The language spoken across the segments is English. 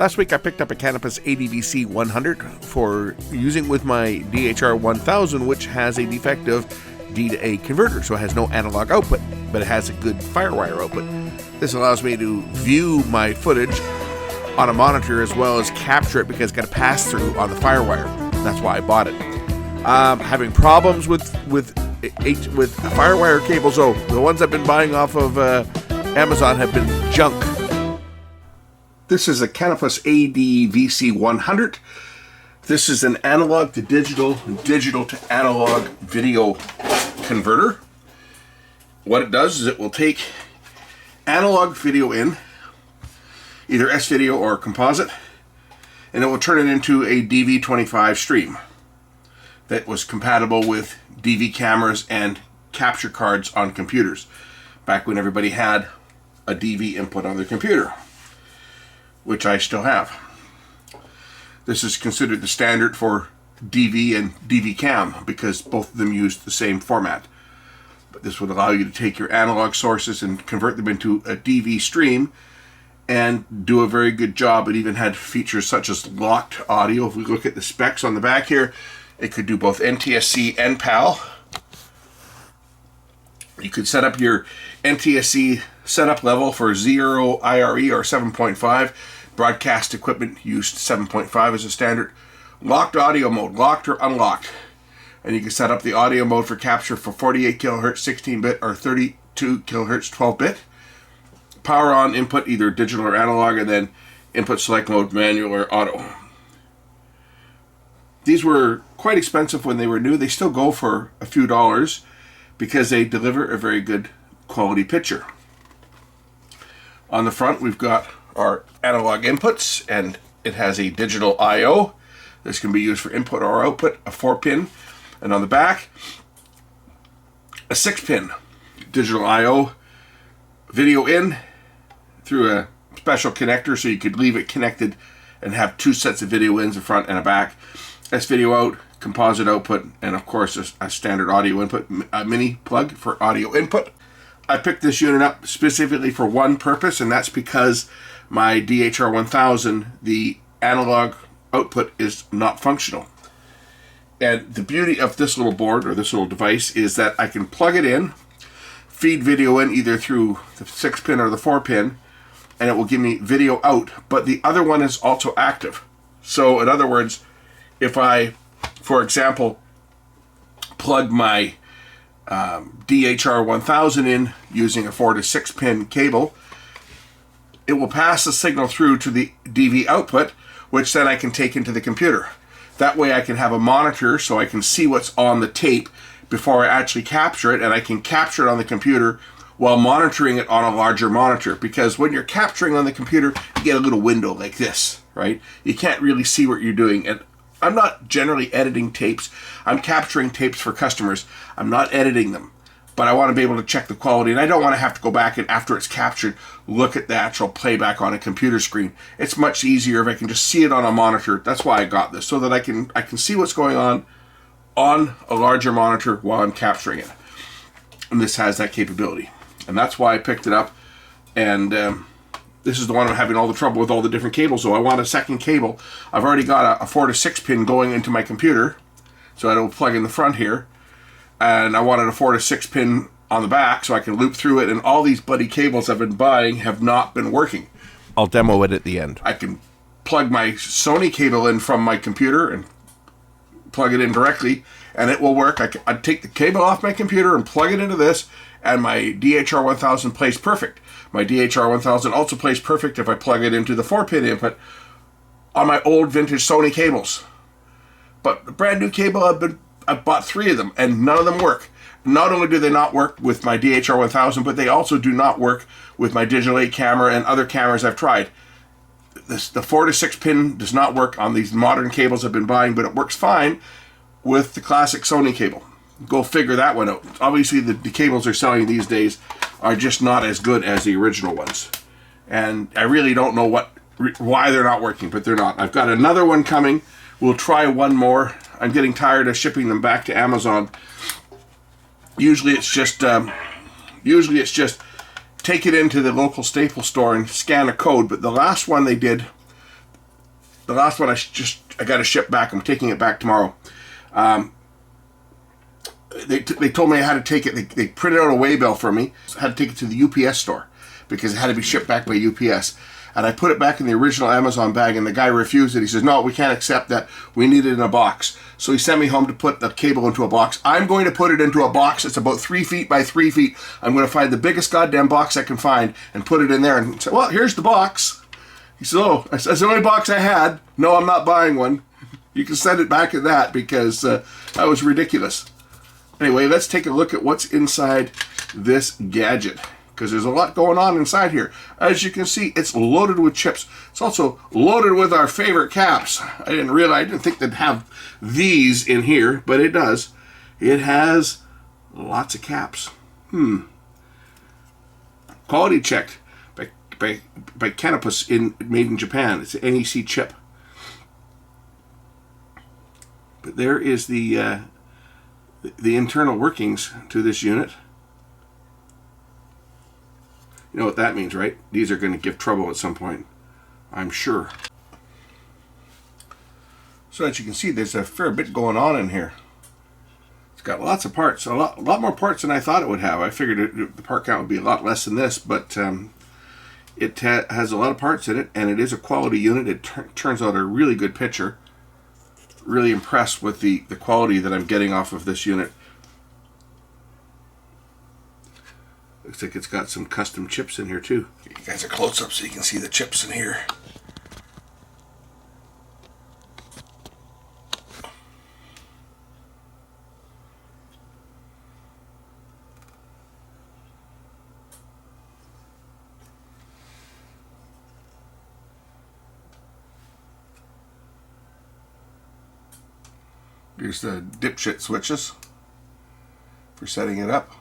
Last week I picked up a CANOPUS ADVC100 for using with my DHR1000, which has a defective D to A converter, so it has no analog output, but it has a good FireWire output. This allows me to view my footage on a monitor as well as capture it because it's got a pass-through on the FireWire. That's why I bought it. Having problems with FireWire cables. Oh, the ones I've been buying off of Amazon have been junk. This is a CANOPUS ADVC100. This is an analog to digital, digital to analog video converter. What it does is it will take analog video in, either S-video or composite, and it will turn it into a DV25 stream that was compatible with DV cameras and capture cards on computers, back when everybody had a DV input on their computer, which I still have. This is considered the standard for DV and DV cam because both of them use the same format. But this would allow you to take your analog sources and convert them into a DV stream and do a very good job. It even had features such as locked audio. If we look at the specs on the back here, it could do both NTSC and PAL. You could set up your NTSC setup level for 0 IRE or 7.5. Broadcast equipment used 7.5 as a standard. Locked audio mode, locked or unlocked. And you can set up the audio mode for capture for 48 kHz 16-bit or 32 kHz 12-bit. Power on input, either digital or analog, and then input select mode, manual or auto. These were quite expensive when they were new. They still go for a few dollars because they deliver a very good quality picture. On the front we've got our analog inputs, and it has a digital I/O. This can be used for input or output, a 4-pin, and on the back a 6-pin digital I/O, video in through a special connector, so you could leave it connected and have two sets of video ins, a front and a back. S-video out, composite output, and of course a standard audio input, a mini plug for audio input. I picked this unit up specifically for one purpose, and that's because my DHR1000, the analog output is not functional. And the beauty of this little board, or this little device, is that I can plug it in, feed video in either through the 6-pin or the 4-pin, and it will give me video out, but the other one is also active. So in other words, if I, for example, plug my DHR1000 in using a 4 to 6-pin cable, it will pass the signal through to the DV output, which then I can take into the computer. That way I can have a monitor so I can see what's on the tape before I actually capture it, and I can capture it on the computer while monitoring it on a larger monitor. Because when you're capturing on the computer, you get a little window like this, right? You can't really see what you're doing. And I'm not generally editing tapes. I'm capturing tapes for customers. I'm not editing them. But I want to be able to check the quality, and I don't want to have to go back and, after it's captured, look at the actual playback on a computer screen. It's much easier if I can just see it on a monitor. That's why I got this, so that I can see what's going on a larger monitor while I'm capturing it. And this has that capability. And that's why I picked it up. And this is the one I'm having all the trouble with all the different cables. So I want a second cable. I've already got a 4 to 6-pin going into my computer, so it'll plug in the front here. And I wanted a 4 to 6-pin on the back so I can loop through it. And all these buddy cables I've been buying have not been working. I'll demo it at the end. I can plug my Sony cable in from my computer and plug it in directly, and it will work. I'd take the cable off my computer and plug it into this, and my DHR1000 plays perfect. My DHR1000 also plays perfect if I plug it into the 4-pin input on my old vintage Sony cables. But the brand new cable, I've bought 3 of them, and none of them work. Not only do they not work with my DHR1000, but they also do not work with my Digital 8 camera and other cameras I've tried. The 4 to 6-pin does not work on these modern cables I've been buying, but it works fine with the classic Sony cable. Go figure that one out. Obviously, the cables they're selling these days are just not as good as the original ones. And I really don't know why they're not working, but they're not. I've got another one coming. We'll try one more. I'm getting tired of shipping them back to Amazon. Usually it's just take it into the local Staples store and scan a code, but the last one they did, The last one I got to ship back. I'm taking it back tomorrow. They told me I had to take it. They printed out a waybill for me. I had to take it to the UPS store because it had to be shipped back by UPS. And I put it back in the original Amazon bag, and the guy refused it. He says, no, we can't accept that. We need it in a box. So he sent me home to put the cable into a box. I'm going to put it into a box that's about 3 feet by 3 feet. I'm going to find the biggest goddamn box I can find and put it in there and say, well, here's the box. He said, oh, that's the only box I had. No, I'm not buying one. You can send it back in that because that was ridiculous. Anyway, let's take a look at what's inside this gadget, because there's a lot going on inside here. As you can see, it's loaded with chips. It's also loaded with our favorite caps. I didn't think they'd have these in here, but it does. It has lots of caps. Quality checked by CANOPUS made in Japan. It's an NEC chip. But there is the internal workings to this unit. You know what that means, right? These are going to give trouble at some point, I'm sure. So as you can see, there's a fair bit going on in here. It's got lots of parts, a lot more parts than I thought it would have. I figured the part count would be a lot less than this, but it has a lot of parts in it, and it is a quality unit. It turns out a really good picture. Really impressed with the quality that I'm getting off of this unit. Looks like it's got some custom chips in here too. Give you guys a close-up so you can see the chips in here. Here's the dipshit switches for setting it up.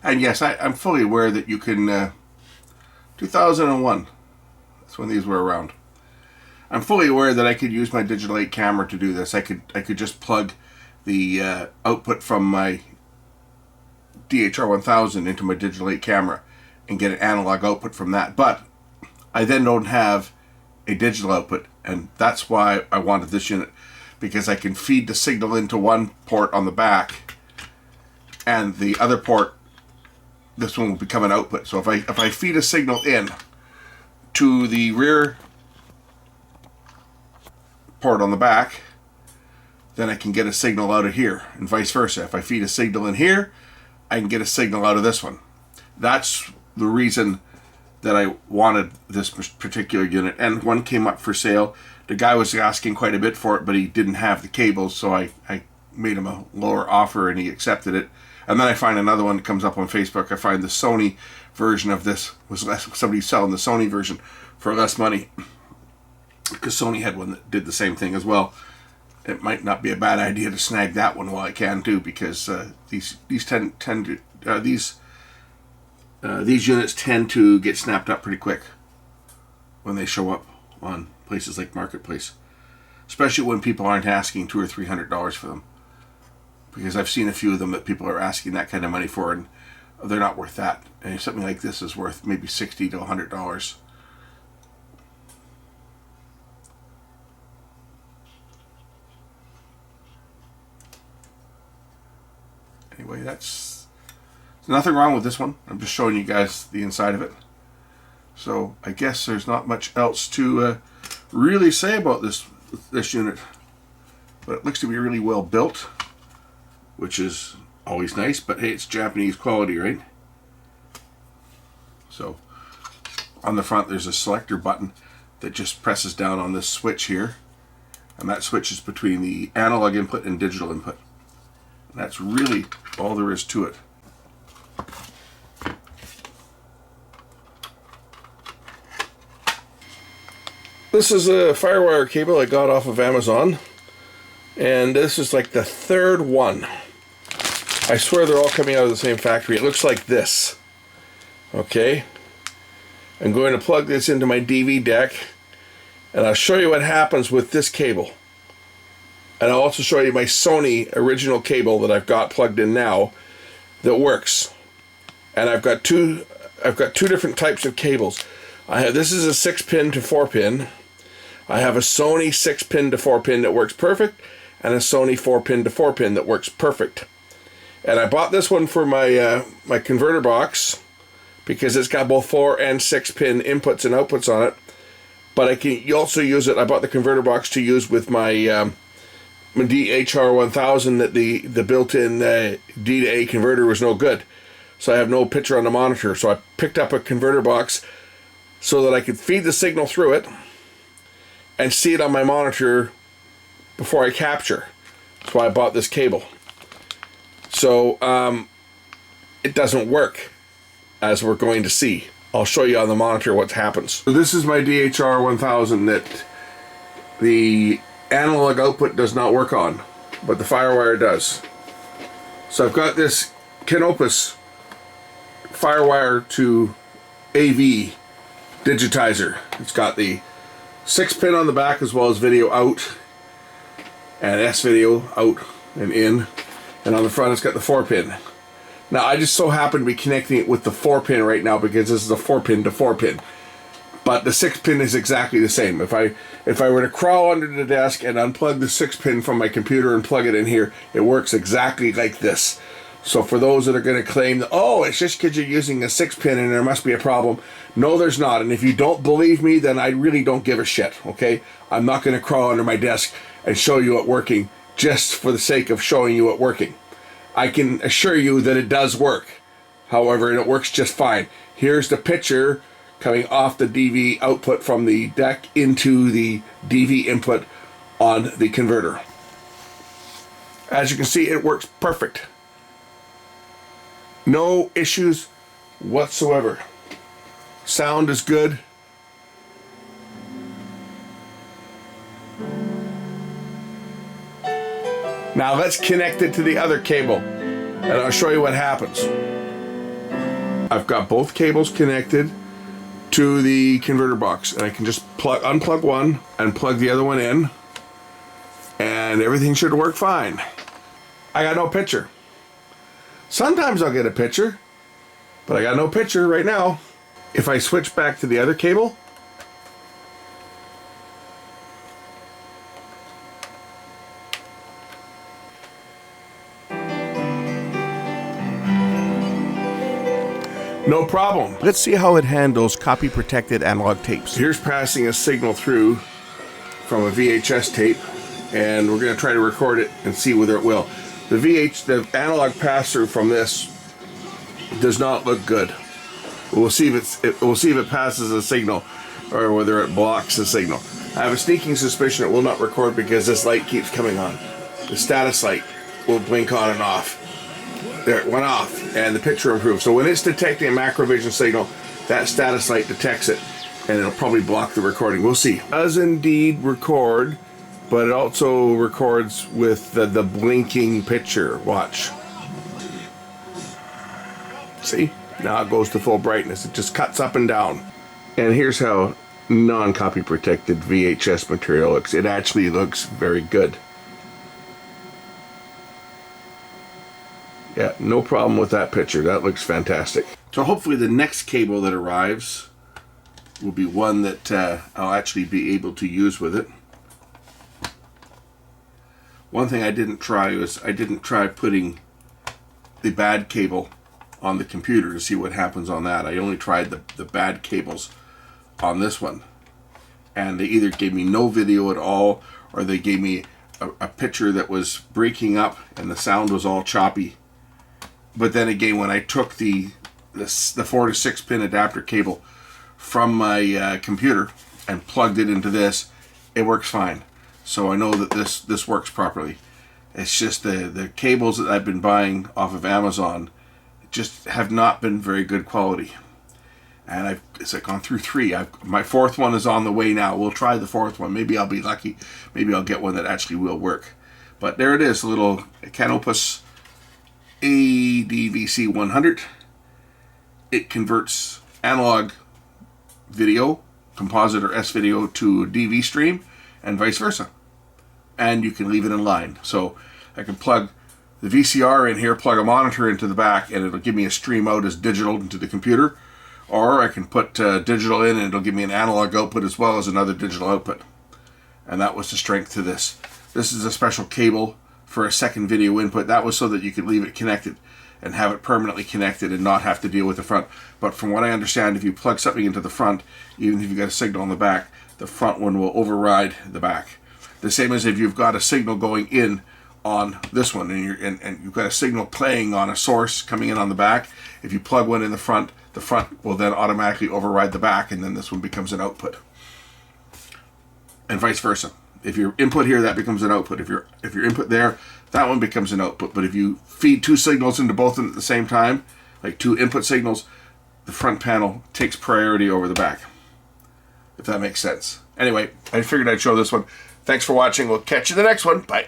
And yes, I'm fully aware that you can, 2001, that's when these were around. I'm fully aware that I could use my Digital 8 camera to do this. I could just plug the output from my DHR1000 into my Digital 8 camera and get an analog output from that. But I then don't have a digital output, and that's why I wanted this unit, because I can feed the signal into one port on the back, and the other port, this one will become an output. So if I feed a signal in to the rear port on the back, then I can get a signal out of here, and vice versa. If I feed a signal in here, I can get a signal out of this one. That's the reason that I wanted this particular unit. And one came up for sale. The guy was asking quite a bit for it, but he didn't have the cables, so I made him a lower offer and he accepted it. And then I find another one that comes up on Facebook. I find the Sony version of this was less. Somebody's selling the Sony version for less money, because Sony had one that did the same thing as well. It might not be a bad idea to snag that one while I can too, because these units tend to get snapped up pretty quick when they show up on places like Marketplace, especially when people aren't asking $200 or $300 for them. Because I've seen a few of them that people are asking that kind of money for, and they're not worth that. And something like this is worth maybe $60 to $100. Anyway, there's nothing wrong with this one. I'm just showing you guys the inside of it. So I guess there's not much else to really say about this unit. But it looks to be really well built, which is always nice. But hey, it's Japanese quality, right? So on the front there's a selector button that just presses down on this switch here, and that switches between the analog input and digital input. And that's really all there is to it. This is a FireWire cable I got off of Amazon. And this is like the third one. I swear they're all coming out of the same factory. It looks like this. Okay. I'm going to plug this into my DV deck, and I'll show you what happens with this cable. And I'll also show you my Sony original cable that I've got plugged in now that works. And I've got two different types of cables. This is a 6-pin to 4-pin. I have a Sony 6-pin to 4-pin that works perfect, and a Sony 4-pin to 4-pin that works perfect. And I bought this one for my my converter box because it's got both 4 and 6-pin inputs and outputs on it. But you also use it. I bought the converter box to use with my my DHR1000 that the built-in D to A converter was no good. So I have no picture on the monitor. So I picked up a converter box so that I could feed the signal through it and see it on my monitor before I capture. That's why I bought this cable. So it doesn't work, as we're going to see. I'll show you on the monitor what happens. So this is my DHR1000 that the analog output does not work on, but the FireWire does. So I've got this CANOPUS FireWire to AV Digitizer. It's got the 6-pin on the back as well as video out and S video out and in, and on the front it's got the 4-pin. Now I just so happen to be connecting it with the 4-pin right now because this is a 4-pin to 4-pin. But the 6-pin is exactly the same. If I were to crawl under the desk and unplug the 6-pin from my computer and plug it in here, it works exactly like this. So for those that are going to claim that, oh, it's just because you're using a 6-pin and there must be a problem. No, there's not. And if you don't believe me, then I really don't give a shit, okay? I'm not going to crawl under my desk and show you it working just for the sake of showing you it working. I can assure you that it does work. However, and it works just fine. Here's the picture coming off the DV output from the deck into the DV input on the converter. As you can see, it works perfect. No issues whatsoever. Sound is good. Now let's connect it to the other cable and I'll show you what happens. I've got both cables connected to the converter box, and I can just unplug one and plug the other one in, and everything should work fine. I got no picture. Sometimes I'll get a picture, but I got no picture right now. If I switch back to the other cable, no problem. Let's see how it handles copy-protected analog tapes. Here's passing a signal through from a VHS tape, and we're going to try to record it and see whether it will. The analog pass-through from this does not look good. We'll see if it passes a signal or whether it blocks the signal. I have a sneaking suspicion it will not record because this light keeps coming on. The status light will blink on and off. There, it went off, and the picture improved. So when it's detecting a macrovision signal, that status light detects it, and it'll probably block the recording. We'll see. It does indeed record, but it also records with the blinking picture. Watch. See? Now it goes to full brightness. It just cuts up and down. And here's how non-copy protected VHS material looks. It actually looks very good. Yeah, no problem with that picture. That looks fantastic. So hopefully the next cable that arrives will be one that I'll actually be able to use with it. One thing I didn't try was I didn't try putting the bad cable on the computer to see what happens on that. I only tried the bad cables on this one. And they either gave me no video at all, or they gave me a picture that was breaking up and the sound was all choppy. But then again, when I took the 4 to 6 pin adapter cable from my computer and plugged it into this, it works fine. So I know that this works properly. It's just the cables that I've been buying off of Amazon just have not been very good quality. And I've gone through 3. My 4th one is on the way now. We'll try the 4th one. Maybe I'll be lucky. Maybe I'll get one that actually will work. But there it is, a little CANOPUS ADVC100. It converts analog video, composite or S video, to a DV stream and vice versa. And you can leave it in line. So I can plug the VCR in here, plug a monitor into the back, and it'll give me a stream out as digital into the computer. Or I can put digital in and it'll give me an analog output as well as another digital output. And that was the strength to this. This is a special cable for a second video input. That was so that you could leave it connected and have it permanently connected and not have to deal with the front. But from what I understand, if you plug something into the front, even if you've got a signal on the back, the front one will override the back. The same as if you've got a signal going in on this one and you've got a signal playing on a source coming in on the back. If you plug one in the front will then automatically override the back, and then this one becomes an output. And vice versa. If your input here, that becomes an output. If your input there, that one becomes an output. But if you feed two signals into both of them at the same time, like two input signals, the front panel takes priority over the back. If that makes sense. Anyway, I figured I'd show this one. Thanks for watching. We'll catch you in the next one. Bye.